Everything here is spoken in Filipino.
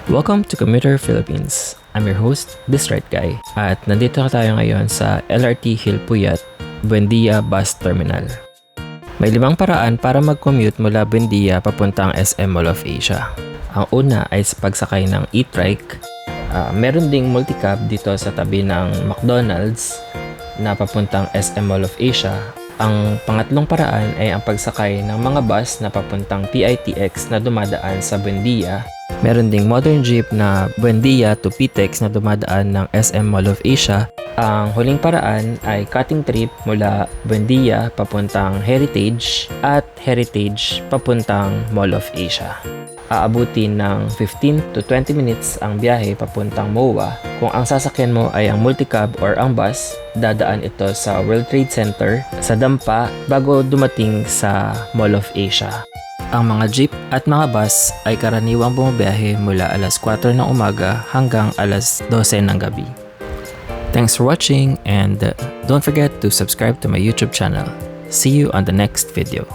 Welcome to Commuter Philippines. I'm your host, This Right Guy. At nandito na tayo ngayon sa LRT Hill Puyat, Buendia Bus Terminal. May 5 paraan para mag-commute mula Buendia papuntang SM Mall of Asia. Ang una ay sa pagsakay ng e-trike. Meron ding multicab dito sa tabi ng McDonald's na papuntang SM Mall of Asia. Ang pangatlong paraan ay ang pagsakay ng mga bus na papuntang PITX na dumadaan sa Buendia. Meron ding modern jeep na Buendia to PTEX na dumadaan ng SM Mall of Asia. Ang huling paraan ay cutting trip mula Buendia papuntang Heritage at Heritage papuntang Mall of Asia. Aabutin ng 15 to 20 minutes ang biyahe papuntang MOA. Kung ang sasakyan mo ay ang multicab or ang bus, dadaan ito sa World Trade Center sa Dampa bago dumating sa Mall of Asia. Ang mga jeep at mga bus ay karaniwang bumabiyahe mula alas 4 ng umaga hanggang alas 12 ng gabi. Thanks for watching and don't forget to subscribe to my YouTube channel. See you on the next video.